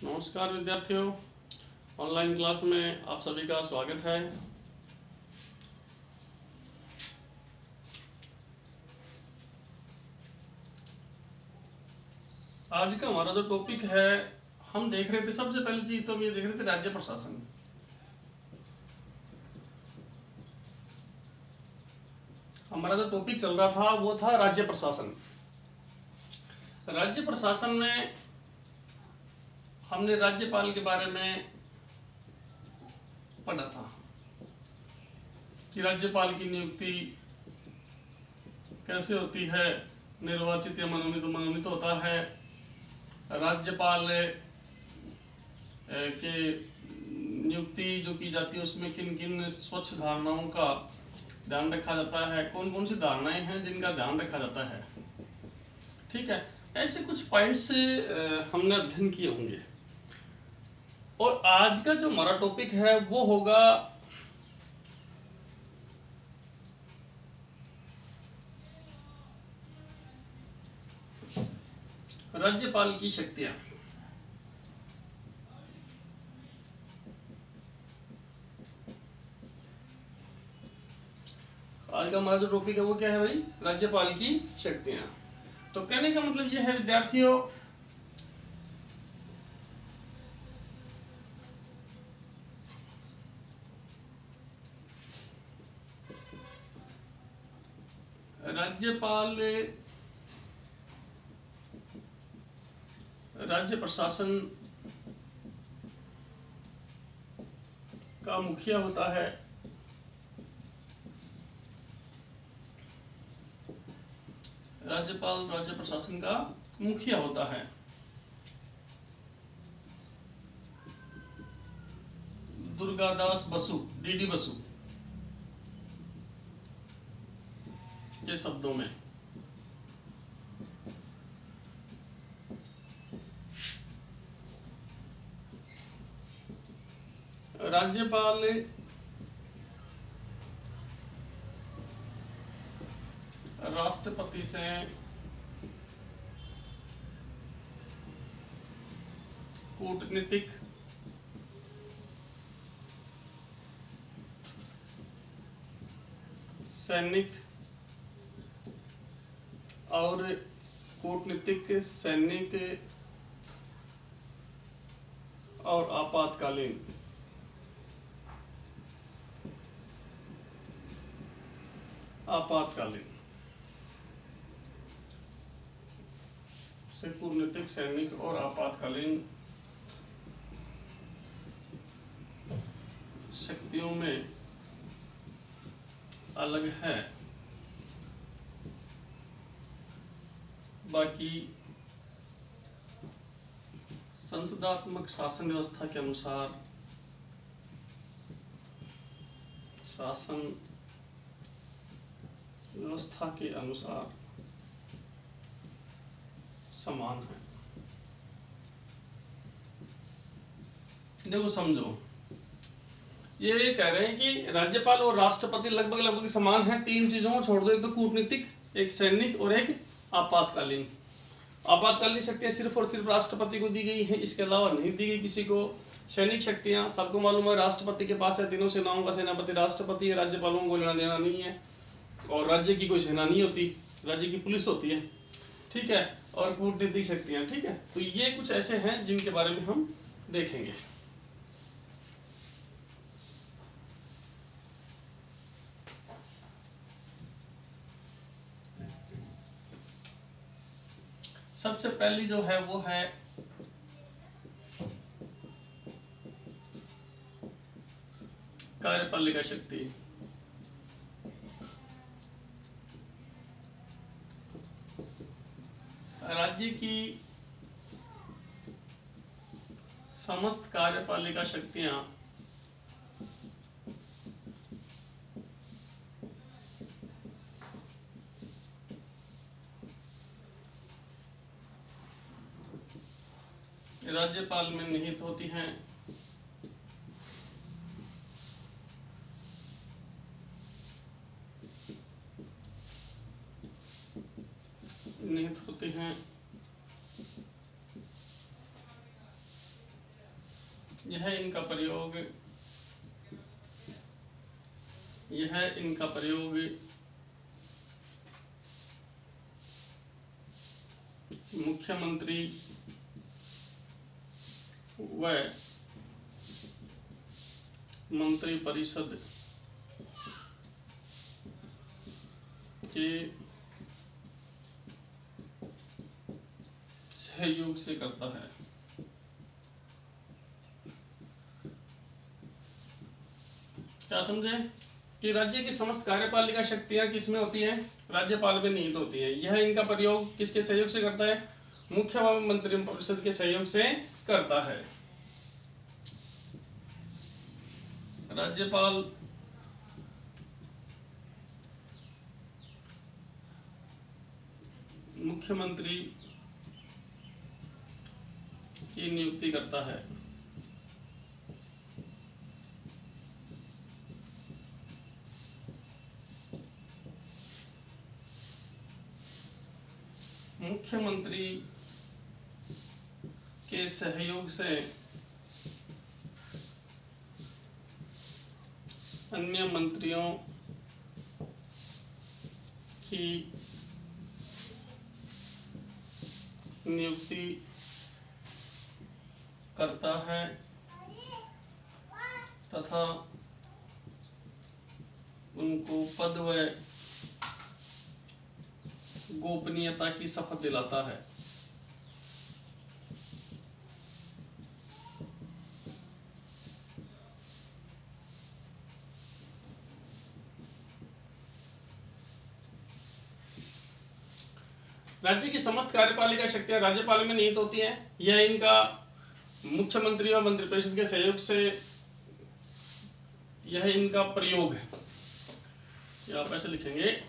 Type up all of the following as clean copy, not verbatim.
नमस्कार विद्यार्थियों, online class में आप सभी का स्वागत है। आज का हमारा जो टॉपिक है, हम देख रहे थे, सबसे पहली चीज तो हम ये देख रहे थे राज्य प्रशासन। हमारा जो टॉपिक चल रहा था वो था राज्य प्रशासन। राज्य प्रशासन में हमने राज्यपाल के बारे में पढ़ा था कि राज्यपाल की नियुक्ति कैसे होती है, निर्वाचित या मनोनीत होता है। राज्यपाल के नियुक्ति जो की जाती है उसमें किन किन स्वच्छ धारणाओं का ध्यान रखा जाता है, कौन कौन सी धारणाएं हैं जिनका ध्यान रखा जाता है। ठीक है, ऐसे कुछ पॉइंट्स हमने अध्ययन किए होंगे। और आज का जो हमारा टॉपिक है वो होगा राज्यपाल की शक्तियां। आज का हमारा जो टॉपिक है वो क्या है भाई? राज्यपाल की शक्तियां। तो कहने का मतलब यह है विद्यार्थियों, राज्यपाल राज्य प्रशासन का मुखिया होता है। राज्यपाल राज्य प्रशासन का मुखिया होता है। दुर्गादास बसु, डीडी बसु के शब्दों में। राज्यपाल राष्ट्रपति से कूटनीतिक सैनिक और कूटनीतिक सैनिक और आपातकालीन से कूटनीतिक सैनिक और आपातकालीन शक्तियों में अलग है। बाकी संसदात्मक शासन व्यवस्था के अनुसार शासन व्यवस्था के अनुसार समान है। देखो समझो, ये कह रहे हैं कि राज्यपाल और राष्ट्रपति लगभग समान हैं। तीन चीजों को छोड़ दो, एक तो कूटनीतिक, एक सैनिक और एक आपातकालीन। आपातकालीन शक्तियां सिर्फ और सिर्फ राष्ट्रपति को दी गई हैं, इसके अलावा नहीं दी गई किसी को। सैनिक शक्तियां सबको मालूम है राष्ट्रपति के पास है, तीनों सेनाओं का सेनापति राष्ट्रपति है, राज्यपालों को लेना देना नहीं है। और राज्य की कोई सेना नहीं होती, राज्य की पुलिस होती है। ठीक है, और कूटनीतिक शक्तियां। ठीक है, तो ये कुछ ऐसे हैं जिनके बारे में हम देखेंगे। सबसे पहली जो है वो है कार्यपालिका शक्ति। राज्य की समस्त कार्यपालिका शक्तियां राज्यपाल में निहित होती हैं। यह इनका प्रयोग मुख्यमंत्री व मंत्रिपरिषद के सहयोग से करता है। क्या समझे कि राज्य की समस्त कार्यपालिका शक्तियां किसमें होती हैं? राज्यपाल में निहित होती है। यह इनका प्रयोग किसके सहयोग से करता है? मुख्य व मंत्रिपरिषद के सहयोग से करता है। राज्यपाल मुख्यमंत्री की नियुक्ति करता है। मुख्यमंत्री के सहयोग से अन्य मंत्रियों की नियुक्ति करता है तथा उनको पद व गोपनीयता की शपथ दिलाता है। राज्य की समस्त कार्यपालिका शक्तियां राज्यपाल में निहित होती हैं। यह इनका मुख्यमंत्री और मंत्रिपरिषद के सहयोग से यह इनका प्रयोग है। या आप ऐसे लिखेंगे,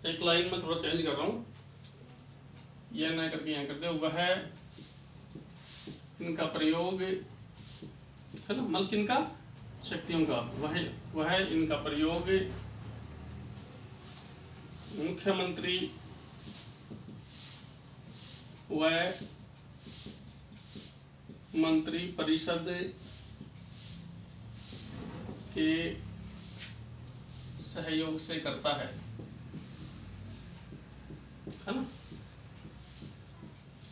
एक लाइन में थोड़ा चेंज कर रहा हूं, यह न करके यहां कर दे। वह इनका प्रयोग है ना, मतलब किनका? शक्तियों का। वह इनका प्रयोग मुख्यमंत्री व मंत्रिपरिषद के सहयोग से करता है ना?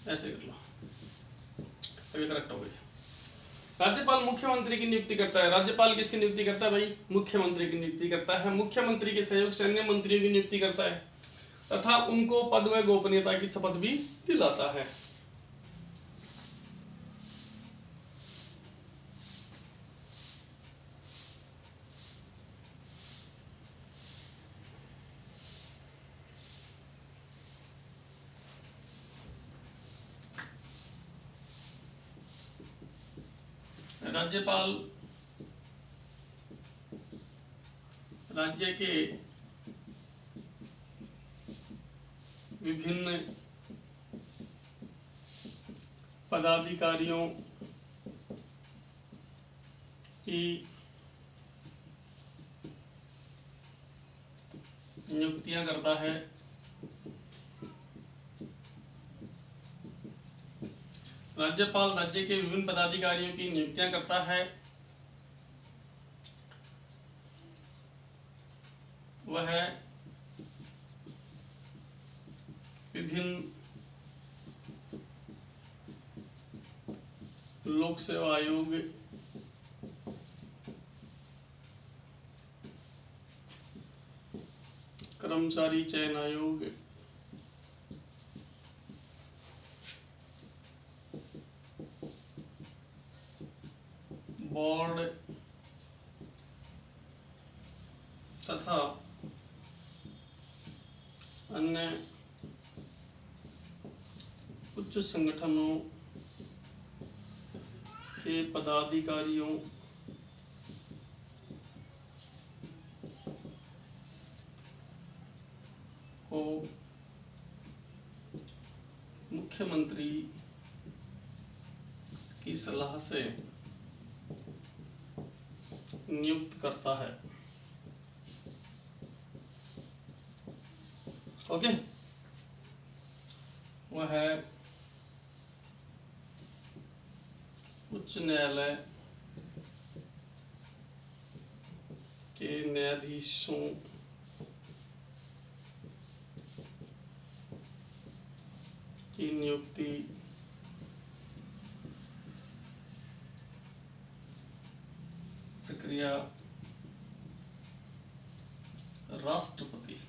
ऐसे कर लो, अभी करेक्ट हो गई। राज्यपाल मुख्यमंत्री की नियुक्ति करता है। राज्यपाल किसकी नियुक्ति करता है भाई? मुख्यमंत्री की नियुक्ति करता है। मुख्यमंत्री के सहयोग से अन्य मंत्रियों की नियुक्ति करता है तथा उनको पद व गोपनीयता की शपथ भी दिलाता है। राज्यपाल राज्य के विभिन्न पदाधिकारियों की नियुक्तियां करता है। राज्यपाल राज्य के विभिन्न पदाधिकारियों की नियुक्तियां करता है। वह विभिन्न लोक सेवा आयोग, कर्मचारी चयन आयोग, बोर्ड तथा अन्य उच्च संगठनों के पदाधिकारियों को मुख्यमंत्री की सलाह से नियुक्त करता है। ओके, वह है उच्च न्यायालय के न्यायाधीशों की नियुक्ति प्रक्रिया राष्ट्रपति,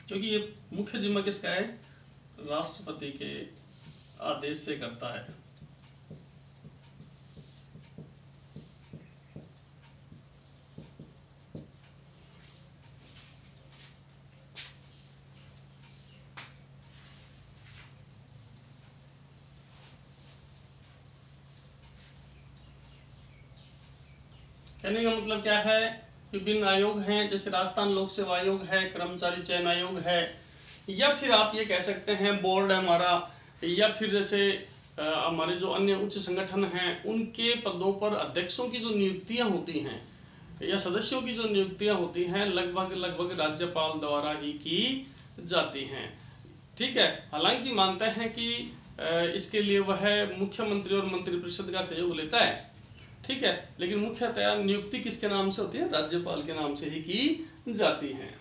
क्योंकि ये मुख्य जिम्मा किसका है, राष्ट्रपति के आदेश से करता है। कहने का मतलब क्या है, विभिन्न आयोग हैं, जैसे राजस्थान लोक सेवा आयोग है, कर्मचारी चयन आयोग है, या फिर आप ये कह सकते हैं बोर्ड है हमारा, या फिर जैसे हमारे जो अन्य उच्च संगठन हैं उनके पदों पर अध्यक्षों की जो नियुक्तियां होती हैं या सदस्यों की जो नियुक्तियां होती हैं लगभग राज्यपाल द्वारा ही की जाती हैं। ठीक है, हालांकि मानते हैं कि इसके लिए वह मुख्यमंत्री और मंत्रिपरिषद का सहयोग लेता है, ठीक है, लेकिन मुख्यतया नियुक्ति किसके नाम से होती है, राज्यपाल के नाम से ही की जाती है।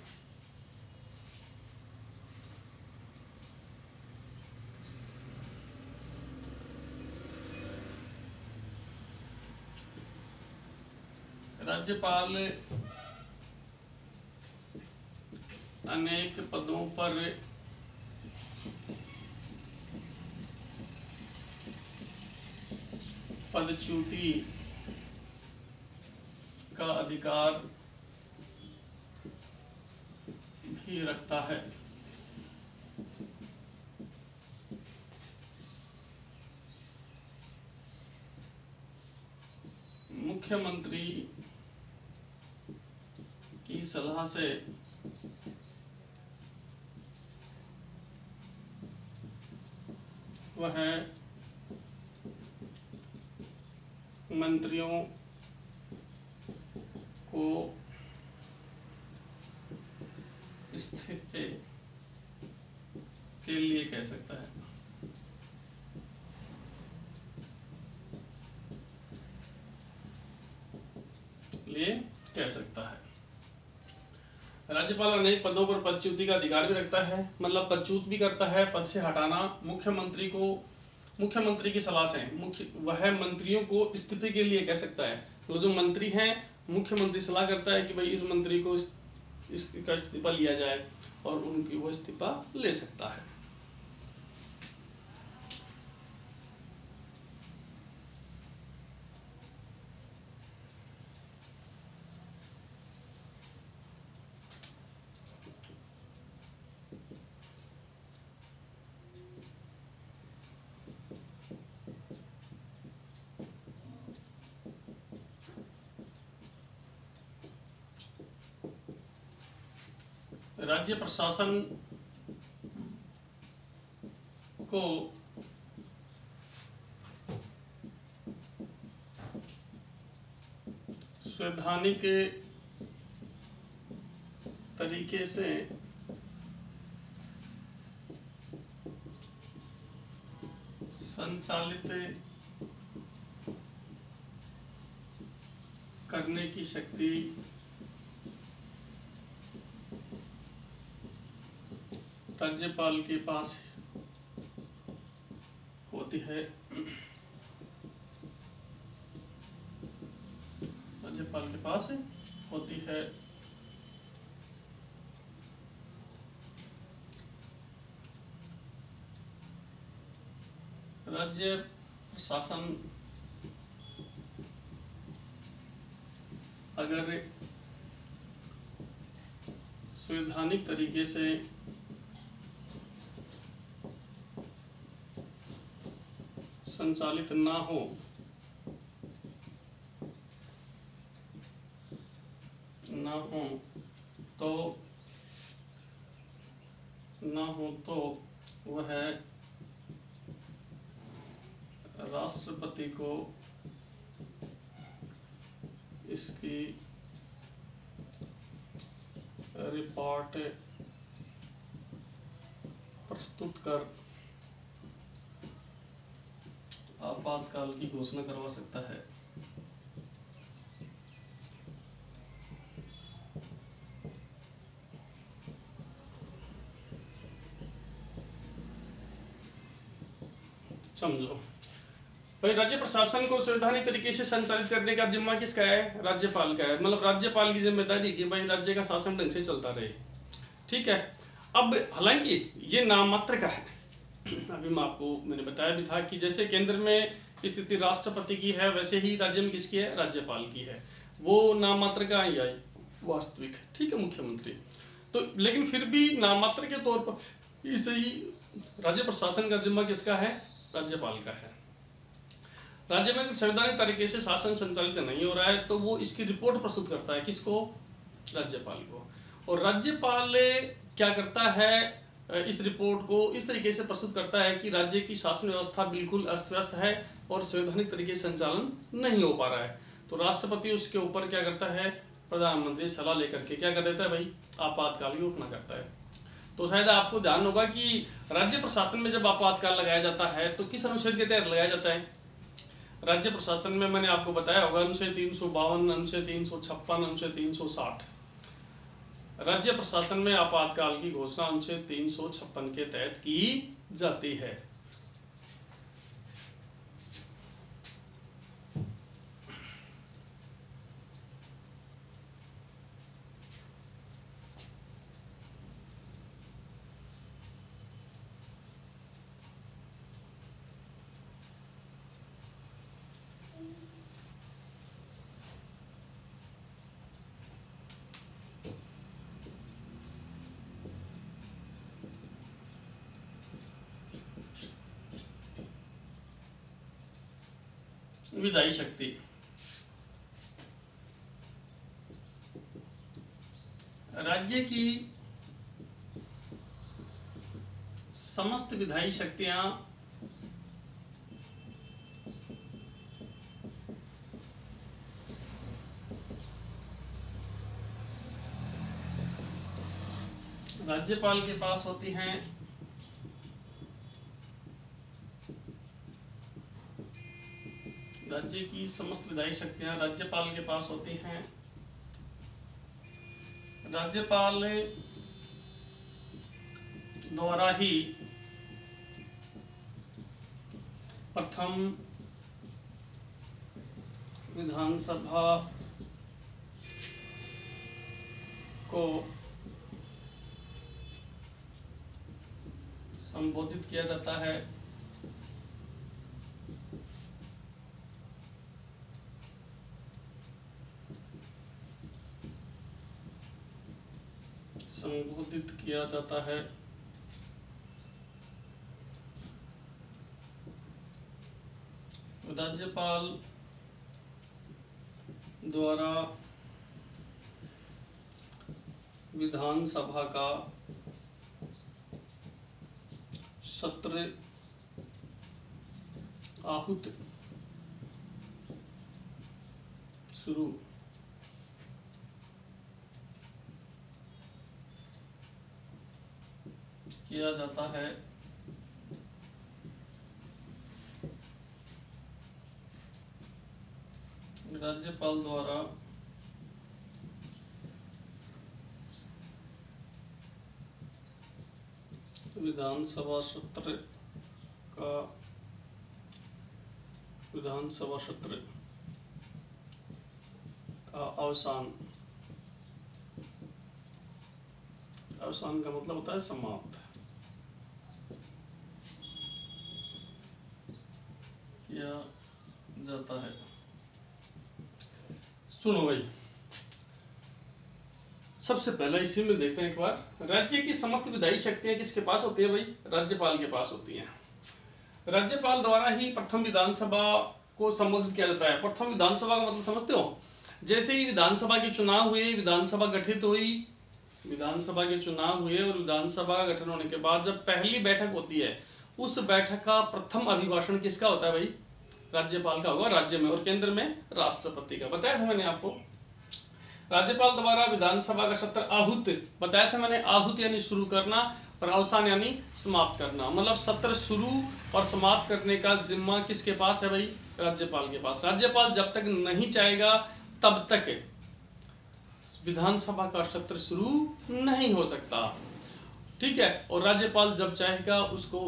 राज्यपाल अनेक पदों पर पदच्युति का अधिकार भी रखता है। मुख्यमंत्री की सलाह से वह मंत्रियों को इस्तीफे के लिए कह सकता है। लिए कह सकता है। राज्यपाल अनेक पदों पर पदच्युति का अधिकार भी रखता है, मतलब पदच्युत भी करता है, पद से हटाना मुख्यमंत्री को, मुख्यमंत्री की सलाह से वह मंत्रियों को इस्तीफे के लिए कह सकता है। तो जो मंत्री हैं, मुख्यमंत्री सलाह करता है कि भाई इस मंत्री को इसका इस्तीफा लिया जाए और उनकी वो इस्तीफा ले सकता है। राज्य प्रशासन को संवैधानिक तरीके से संचालित करने की शक्ति राज्यपाल के पास होती है। राज्यपाल के पास होती है। राज्य प्रशासन अगर संवैधानिक तरीके से संचालित ना हो तो वह राष्ट्रपति को इसकी रिपोर्ट प्रस्तुत कर आपातकाल की घोषणा करवा सकता है। समझो भाई, राज्य प्रशासन को संवैधानिक तरीके से संचालित करने का जिम्मा किसका है? राज्यपाल का है। मतलब राज्यपाल की जिम्मेदारी कि भाई राज्य का शासन ढंग से चलता रहे। ठीक है। अब हालांकि ये नाम मात्र का है। अभी मैंने बताया भी था कि जैसे केंद्र में स्थिति राष्ट्रपति की है, वैसे ही राज्य में किसकी है? राज्यपाल की है। वो नाम मात्र का ही आई, वास्तविक ठीक है मुख्यमंत्री। तो लेकिन फिर भी नाम मात्र के तौर पर इसे ही राज्य प्रशासन का जिम्मा किसका है? राज्यपाल का है। राज्य में संवैधानिक तरीके से शासन संचालित नहीं हो रहा है तो वो इसकी रिपोर्ट प्रस्तुत करता है। किसको? राज्यपाल को। और राज्यपाल क्या करता है? इस रिपोर्ट को इस तरीके से प्रस्तुत करता है कि राज्य की शासन व्यवस्था बिल्कुल अस्त व्यस्त है और संवैधानिक तरीके से संचालन नहीं हो पा रहा है। तो राष्ट्रपति उसके ऊपर क्या करता है? प्रधानमंत्री सलाह लेकर के क्या कर देता है भाई? आपातकाल की घोषणा करता है। तो शायद आपको ध्यान होगा कि राज्य प्रशासन में जब आपातकाल लगाया जाता है तो किस अनुच्छेद के तहत लगाया जाता है? राज्य प्रशासन में मैंने आपको बताया होगा अनुच्छेद 352, अनुच्छेद 356, अनुच्छेद 360। राज्य प्रशासन में आपातकाल की घोषणा अनुच्छेद 356 के तहत की जाती है। विधायी शक्ति, राज्य की समस्त विधायी शक्तियां राज्यपाल के पास होती हैं। राज्य की समस्त विधायी शक्तियां राज्यपाल के पास होती हैं। राज्यपाल द्वारा ही प्रथम विधानसभा को संबोधित किया जाता है। संबोधित किया जाता है। राज्यपाल द्वारा विधानसभा का सत्र आहूत शुरू किया जाता है। राज्यपाल द्वारा विधानसभा सत्र का अवसान का मतलब होता है समाप्त किया जाता है। सुनो भाई, सबसे पहले इसी में देखते हैं एक बार। राज्य की समस्त विधायी शक्तियां किसके पास होती है भाई? राज्यपाल के पास होती हैं। राज्यपाल द्वारा ही प्रथम विधानसभा को संबोधित किया जाता है। प्रथम विधानसभा का मतलब समझते हो? जैसे ही विधानसभा के चुनाव हुए, विधानसभा गठित हुई, विधानसभा के चुनाव हुए और विधानसभा का गठन होने के बाद जब पहली बैठक होती है, उस बैठक का प्रथम अभिभाषण किसका होता है भाई? राज्यपाल का होगा राज्य में, और केंद्र में राष्ट्रपति का। बताया था मैंने आपको। राज्यपाल द्वारा विधानसभा का सत्र आहूत, बताया था मैंने, आहूत यानी शुरू करना। और अवसान यानी समाप्त करना। मतलब सत्र शुरू और समाप्त करने का जिम्मा किसके पास है भाई? राज्यपाल के पास। राज्यपाल जब तक नहीं चाहेगा तब तक विधानसभा का सत्र शुरू नहीं हो सकता, ठीक है। और राज्यपाल जब चाहेगा उसको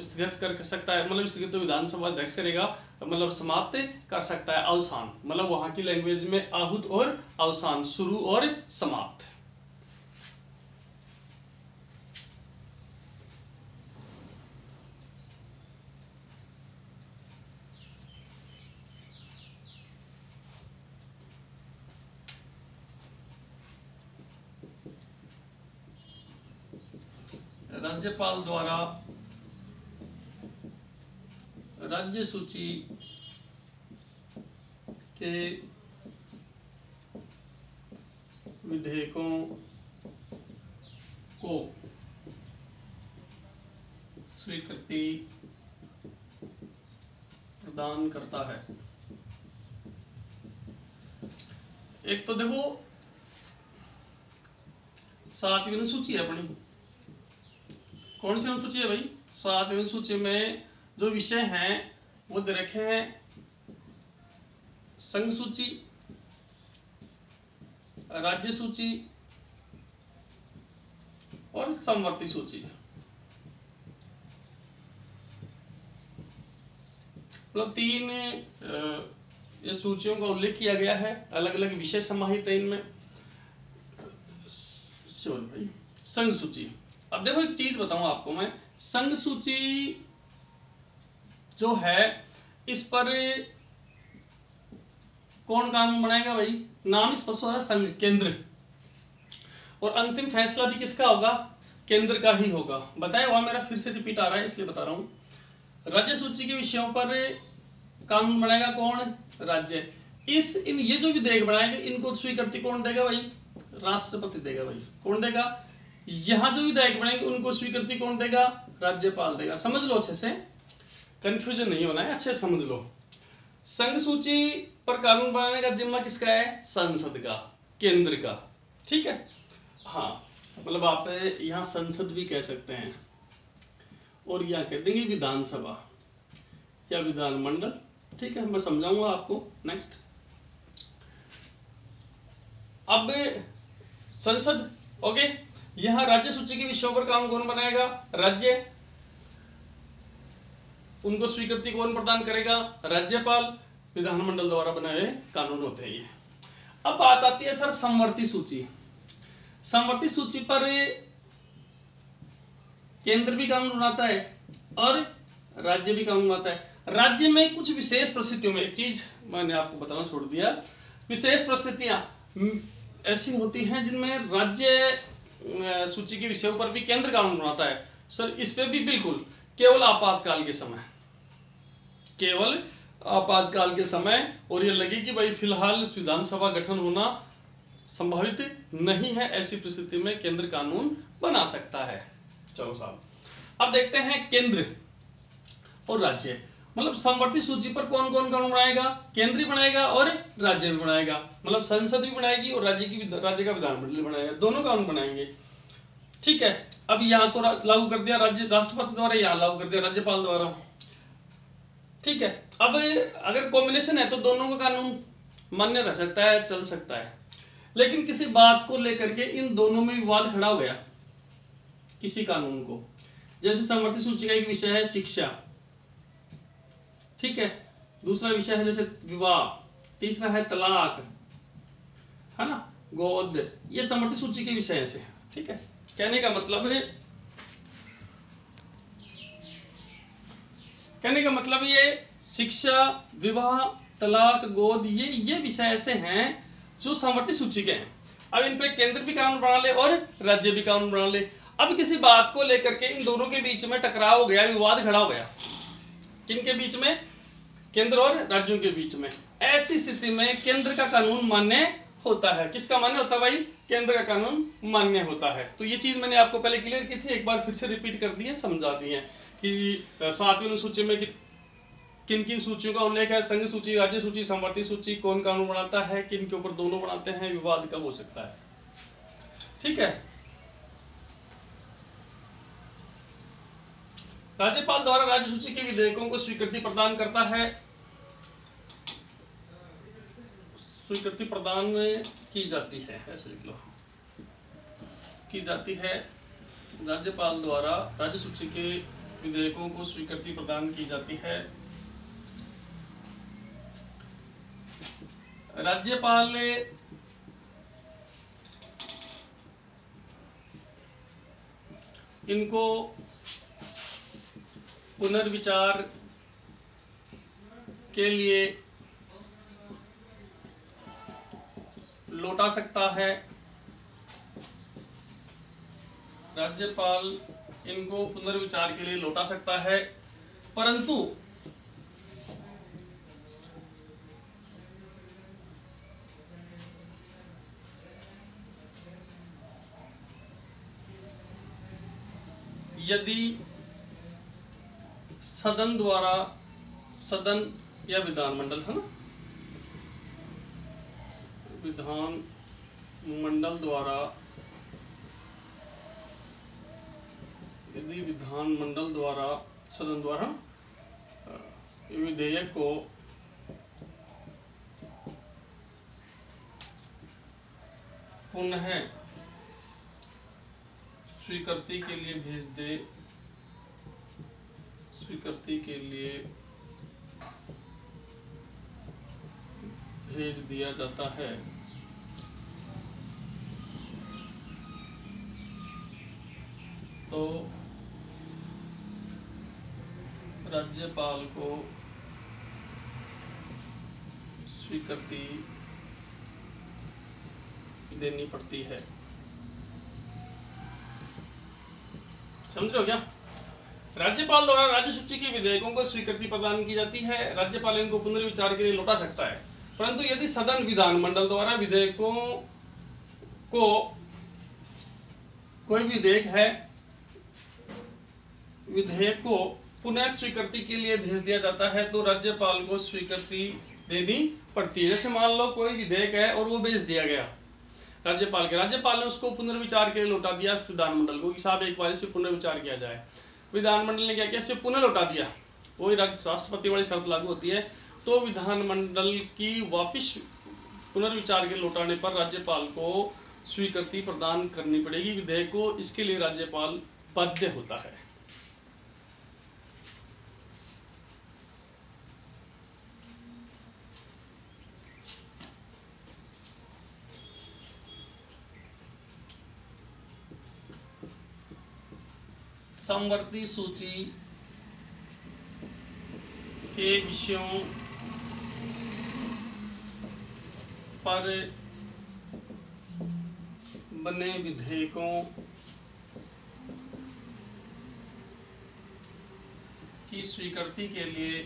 स्थगित कर सकता है, मतलब स्थगित तो विधानसभा अध्यक्ष करेगा, मतलब समाप्त कर सकता है। अवसान मतलब वहां की लैंग्वेज में आहूत और अवसान, शुरू और समाप्त। राज्यपाल द्वारा राज्य सूची के विधेयकों को स्वीकृति प्रदान करता है। एक तो देखो 7वीं अनुसूची है अपनी, कौन सी अनुसूची है भाई? 7वीं अनुसूची में जो विषय हैं वो दे रखे हैं संघ सूची, राज्य सूची और समवर्ती सूची। मतलब 3 ये सूचियों का उल्लेख किया गया है, अलग अलग विषय समाहित है इनमें। भाई संघ सूची, अब देखो एक चीज बताऊं आपको मैं, संघ सूची जो है इस पर कौन कानून बनाएगा भाई? नाम स्पष्ट हो रहा है, संघ, केंद्र, और अंतिम फैसला भी किसका होगा? केंद्र का ही होगा। बताया हुआ मेरा फिर से रिपीट आ रहा है इसलिए बता रहा हूं। राज्य सूची के विषयों पर कानून बनाएगा कौन? राज्य। ये जो विधेयक बनाएगा इनको स्वीकृति कौन देगा भाई? राष्ट्रपति देगा भाई। कौन देगा? यहां जो विधायक बनेंगे उनको स्वीकृति कौन देगा? राज्यपाल देगा। समझ लो अच्छे से, कंफ्यूजन नहीं होना है, अच्छे समझ लो। संघ सूची पर कानून बनाने का जिम्मा किसका है? संसद का, केंद्र का, ठीक है। हाँ, मतलब आप यहाँ संसद भी कह सकते हैं और यहाँ कह देंगे विधानसभा या विधानमंडल, ठीक है, मैं समझाऊंगा आपको नेक्स्ट। अब संसद, ओके, यहां राज्य सूची के विषयों पर कानून कौन बनाएगा? राज्य। उनको स्वीकृति कौन प्रदान करेगा? राज्यपाल। विधानमंडल द्वारा बनाए हुए कानून होते हैं ये। अब बात आती है सर समवर्ती सूची। समवर्ती सूची पर केंद्र भी कानून बनाता है और राज्य भी कानून बनाता है। राज्य में कुछ विशेष परिस्थितियों में, एक चीज मैंने आपको बताना छोड़ दिया, विशेष परिस्थितियां ऐसी होती हैं जिनमें राज्य सूची के विषयों पर भी केंद्र कानून बनाता है। सर इस पे भी बिल्कुल, केवल आपातकाल के समय, केवल आपातकाल के समय, और ये लगे कि भाई फिलहाल विधानसभा गठन होना संभावित नहीं है, ऐसी परिस्थिति में केंद्र कानून बना सकता है। चलो साहब, अब देखते हैं केंद्र और राज्य। मतलब समवर्ती सूची पर कौन कौन कानून बनाएगा? केंद्र बनाएगा और राज्य भी बनाएगा। मतलब संसद भी बनाएगी और राज्य का विधानमंडल बनाएगा, दोनों कानून बनाएंगे, ठीक है। अब यहाँ तो लागू कर दिया राज्य राष्ट्रपति द्वारा, यहाँ लागू कर दिया राज्यपाल द्वारा, ठीक है। अब अगर कॉम्बिनेशन है तो दोनों का कानून मान्य रह सकता है, चल सकता है। लेकिन किसी बात को लेकर के इन दोनों में विवाद खड़ा हो गया, किसी कानून को, जैसे समवर्ती सूची का एक विषय है शिक्षा, ठीक है, दूसरा विषय है जैसे विवाह, तीसरा है तलाक, है ना, गोद, ये समवर्ती सूची के विषय से, ठीक है। कहने का मतलब ये शिक्षा, विवाह, तलाक, गोद, ये विषय ऐसे हैं जो समवर्ती सूची के हैं। अब इन पे केंद्र भी कानून बना ले और राज्य भी कानून बना ले। अब किसी बात को लेकर के इन दोनों के बीच में टकराव हो गया, विवाद खड़ा हो गया, किनके बीच में? केंद्र और राज्यों के बीच में। ऐसी स्थिति में केंद्र का कानून मान्य होता है। किसका मान्य होता है भाई? केंद्र का कानून मान्य होता है। तो ये चीज मैंने आपको पहले क्लियर की थी, एक बार फिर से रिपीट कर दी है, समझा दी है कि 7वीं अनुसूची में किन किन सूचियों का उल्लेख है, संघ सूची, राज्य सूची, समवर्ती सूची, कौन कानून बनाता है, किन के ऊपर दोनों बनाते हैं, विवाद कब हो सकता है, ठीक है। राज्यपाल द्वारा राज्य सूची के विधेयकों को स्वीकृति प्रदान करता है, स्वीकृति प्रदान की जाती है, ऐसे लिख लो, की जाती है। राज्यपाल द्वारा राज्य सूची के विधेयकों को स्वीकृति प्रदान की जाती है। राज्यपाल ने इनको पुनर्विचार के लिए लौटा सकता है। राज्यपाल इनको पुनर्विचार के लिए लौटा सकता है, परंतु यदि सदन द्वारा, सदन या विधानमंडल है ना, विधान मंडल द्वारा, यदि विधानमंडल द्वारा, सदन द्वारा विधेयक को पुनः स्वीकृति के लिए भेज दे, स्वीकृति के लिए भेज दिया जाता है, तो राज्यपाल को स्वीकृति देनी पड़ती है। समझ रहे हो क्या? राज्यपाल द्वारा राज्य सूची के विधेयकों को स्वीकृति प्रदान की जाती है। राज्यपाल इनको पुनर्विचार के लिए लौटा सकता है, परंतु यदि सदन विधानमंडल द्वारा विधेयकों को, कोई विधेयक है, विधेयक को पुनः स्वीकृति के लिए भेज दिया जाता है, तो राज्यपाल को स्वीकृति देनी पड़ती है। जैसे मान लो कोई विधेयक है और वो भेज दिया गया राज्यपाल ने उसको पुनर्विचार के लिए लौटा दिया विधानमंडल को कि साहब एक बार इस पे पुनर्विचार किया जाए। विधानमंडल ने क्या किया, इसे पुनः लौटा दिया, वही राष्ट्रपति वाली शर्त लागू होती है। तो विधानमंडल की वापिस पुनर्विचार के लौटाने पर राज्यपाल को स्वीकृति प्रदान करनी पड़ेगी विधेयक को। इसके लिए राज्यपाल बाध्य होता है। समवर्ती सूची के विषयों पर बने विधेयकों की स्वीकृति के लिए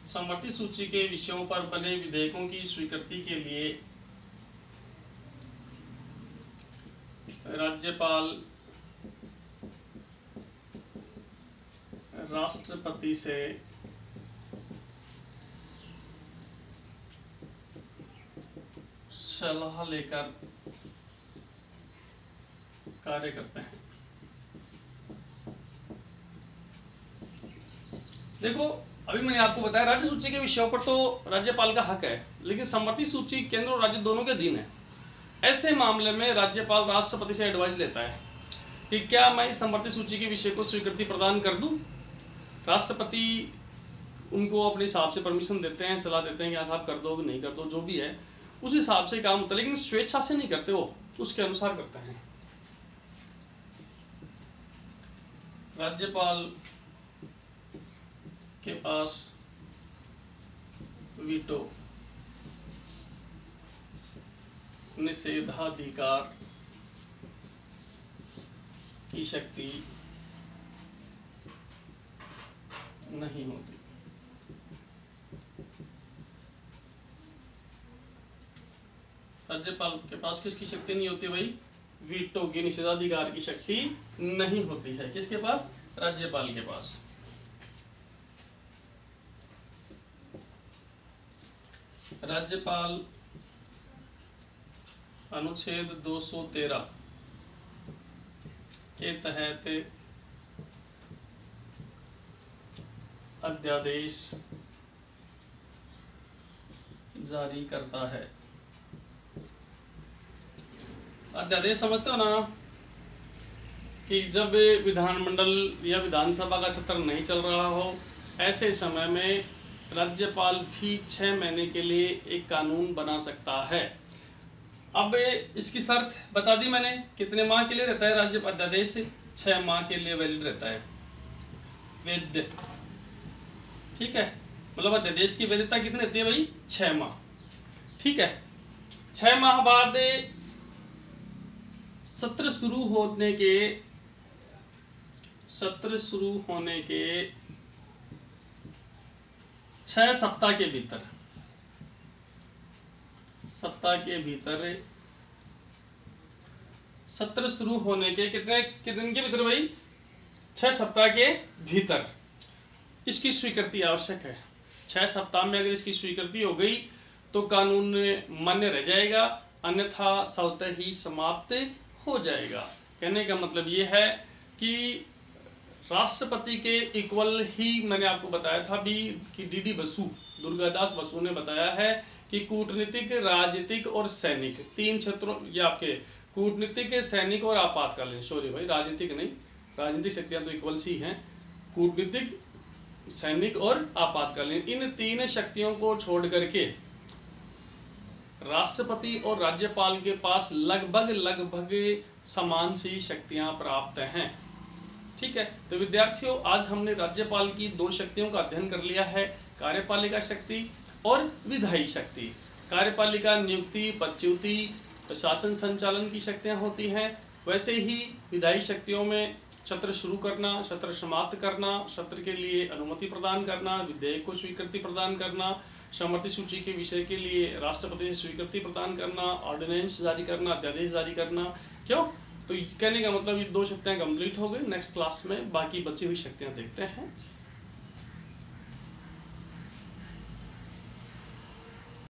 समवर्ती सूची के विषयों पर बने विधेयकों की स्वीकृति के लिए राज्यपाल राष्ट्रपति से सलाह लेकर कार्य करते हैं। देखो अभी मैंने आपको बताया राज्य सूची के विषयों पर तो राज्यपाल का हक है, लेकिन समवर्ती सूची केंद्र और राज्य दोनों के अधीन है। ऐसे मामले में राज्यपाल राष्ट्रपति से एडवाइस लेता है कि क्या मैं इस समवर्ती सूची के विषय को स्वीकृति प्रदान कर दूं। राष्ट्रपति उनको अपने हिसाब से परमिशन देते हैं, सलाह देते हैं कि हाँ साहब कर दो कि नहीं कर दो, जो भी है उस हिसाब से काम होता है, लेकिन स्वेच्छा से नहीं करते, वो उसके अनुसार करते हैं। राज्यपाल के पास वीटो निषेधाधिकार की शक्ति नहीं होती। राज्यपाल के पास किसकी शक्ति नहीं होती भाई? वीटो की, निषेधाधिकार की शक्ति नहीं होती है। किसके पास? राज्यपाल के पास। राज्यपाल अनुच्छेद 213 के तहत अध्यादेश जारी करता है। अध्यादेश समझते हो ना कि जब विधानमंडल या विधानसभा का सत्र नहीं चल रहा हो, ऐसे समय में राज्यपाल भी 6 महीने के लिए एक कानून बना सकता है। अब इसकी शर्त बता दी मैंने, कितने माह के लिए रहता है राज्य अध्यादेश? 6 माह के लिए वैलिड रहता है, वैध। ठीक है, मतलब अध्यादेश की वैधता कितनी रहती है भाई? 6 माह। ठीक है, 6 माह बाद सत्र शुरू होने के 6 सप्ताह के भीतर, सत्र शुरू होने के कितने दिन के भीतर भाई? 6 सप्ताह के भीतर इसकी स्वीकृति आवश्यक है। 6 सप्ताह में अगर इसकी स्वीकृति हो गई तो कानून मान्य रह जाएगा, अन्यथा स्वतः ही समाप्त हो जाएगा। कहने का मतलब ये है कि राष्ट्रपति के इक्वल ही मैंने आपको बताया था भी कि डीडी बसु, दुर्गादास बसु ने बताया है कि कूटनीतिक, राजनीतिक और सैनिक 3 क्षेत्रों, ये आपके कूटनीतिक, सैनिक और आपातकालीन, सॉरी भाई राजनीतिक नहीं, राजनीतिक शक्तियां तो इक्वल सी हैं, कूटनीतिक, सैनिक और आपातकालीन, इन 3 शक्तियों को छोड़ करके राष्ट्रपति और राज्यपाल के पास लगभग समान सी शक्तियां प्राप्त हैं। ठीक है, तो विद्यार्थियों आज हमने राज्यपाल की 2 शक्तियों का अध्ययन कर लिया है, कार्यपालिका शक्ति और विधायी शक्ति। कार्यपालिका नियुक्ति, पदच्युति, प्रशासन संचालन की शक्तियां होती हैं, वैसे ही विधायी शक्तियों में सत्र शुरू करना, सत्र समाप्त करना, सत्र के लिए अनुमति प्रदान करना, विधेयक को स्वीकृति प्रदान करना, सम्मति सूची के विषय के लिए राष्ट्रपति से स्वीकृति प्रदान करना, ऑर्डिनेंस जारी करना, अध्यादेश जारी करना। क्यों? तो कहने का मतलब ये 2 शक्तियां कंप्लीट हो गई। नेक्स्ट क्लास में बाकी बची हुई शक्तियां देखते हैं।